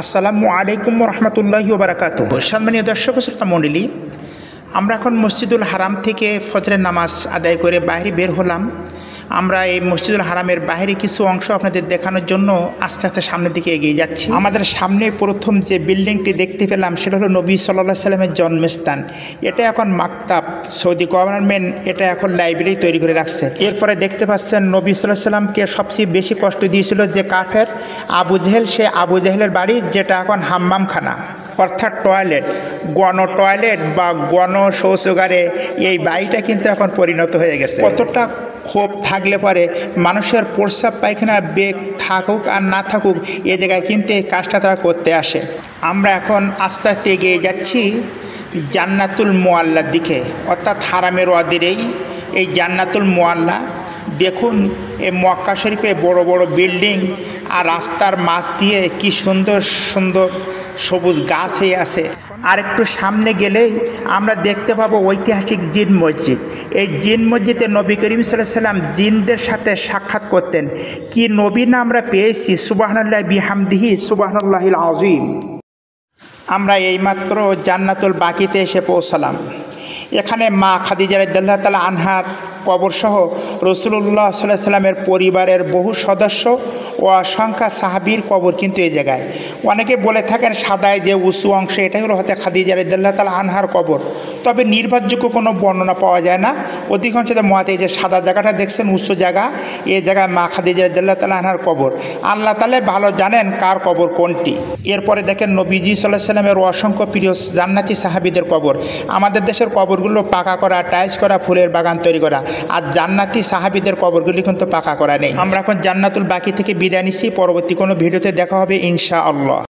আসসালামু আলাইকুম রহমতুল্লাহি ওবারাকাতুহু। সম্মানীয় দর্শক শ্রোতা মণ্ডলী, আমরা এখন মসজিদুল হারাম থেকে ফজরের নামাজ আদায় করে বাইরে বের হলাম। আমরা এই মসজিদুল হারামের বাইরে কিছু অংশ আপনাদের দেখানোর জন্য আস্তে আস্তে সামনের দিকে এগিয়ে যাচ্ছি। আমাদের সামনে প্রথম যে বিল্ডিংটি দেখতে পেলাম সেটা হলো নবী সাল্লাল্লাহু আলাইহি সাল্লামের জন্মস্থান। এটা এখন মাকতাব, সৌদি গভর্নমেন্ট এটা এখন লাইব্রেরি তৈরি করে রাখছে। এরপরে দেখতে পাচ্ছেন নবী সাল্লাল্লাহু আলাইহি সাল্লামকে সবচেয়ে বেশি কষ্ট দিয়েছিল যে কাফের আবু জেহেল, সে আবু জেহেলের বাড়ি, যেটা এখন হাম্মামখানা অর্থাৎ টয়লেট, গণ টয়লেট বা গণ শৌচাগারে এই বাড়িটা কিন্তু এখন পরিণত হয়ে গেছে। কতটা ক্ষোভ থাকলে পরে মানুষের প্রস্রাব পায়খানার বেগ থাকুক আর না থাকুক, এ জায়গায় কিন্তু এই কাজটা তারা করতে আসে। আমরা এখন আস্তে আস্তে এগিয়ে যাচ্ছি জান্নাতুল মুআল্লার দিকে, অর্থাৎ হারামের অদূরেই এই জান্নাতুল মুআল্লা। দেখুন এই মক্কা শরীফে বড় বড় বিল্ডিং আর রাস্তার মাঝ দিয়ে কি সুন্দর সুন্দর সবুজ গাছ হয়ে আছে। আর একটু সামনে গেলেই আমরা দেখতে পাবো ঐতিহাসিক জিন মসজিদ। এই জিন মসজিদে নবী করিম সাল্লাল্লাহু আলাইহি ওয়াসাল্লাম জিনদের সাথে সাক্ষাৎ করতেন। কি নবী না আমরা পেয়েছি! সুবহানাল্লাহি বিহামদিহি সুবহানাল্লাহিল আযীম। আমরা এইমাত্র জান্নাতুল বাকিতে এসে পৌঁছালাম। এখানে মা খাদিজা রাদিয়াল্লাহু তাআলা আনহার কবরসহ রাসূলুল্লাহ সাল্লাল্লাহু আলাইহি ওয়াসাল্লামের পরিবারের বহু সদস্য ও অসংখ্য সাহাবীর কবর কিন্তু এই জায়গায়। অনেকে বলে থাকেন সাদায় যে উঁচু অংশ এটাই হলো হয়তো খাদিজা রাদিয়াল্লাহু তাআলা আনহার কবর, তবে নির্ভরযোগ্য কোনো বর্ণনা পাওয়া যায় না। অধিকাংশ মতে এই যে সাদা জায়গাটা দেখছেন উঁচু জায়গা, এই জায়গায় মা খাদিজা রাদিয়াল্লাহু তাআলা আনহার কবর। আল্লাহ তাআলা ভালো জানেন কার কবর কোনটি। এরপরে দেখেন নবীজি সাল্লাল্লাহু আলাইহি ওয়াসাল্লামের অসংখ্য প্রিয় জান্নাতি সাহাবীদের কবর। আমাদের দেশের কবরগুলো পাকা করা, টাইলস করা, ফুলের বাগান তৈরি করা, আর জান্নাতি সাহাবীদের কবরগুলি কিন্তু পাকা করা নেই। আমরা এখন জান্নাতুল বাকি থেকে বিদায় নিচ্ছি। পরবর্তী কোনো ভিডিওতে দেখা হবে ইনশাআল্লাহ।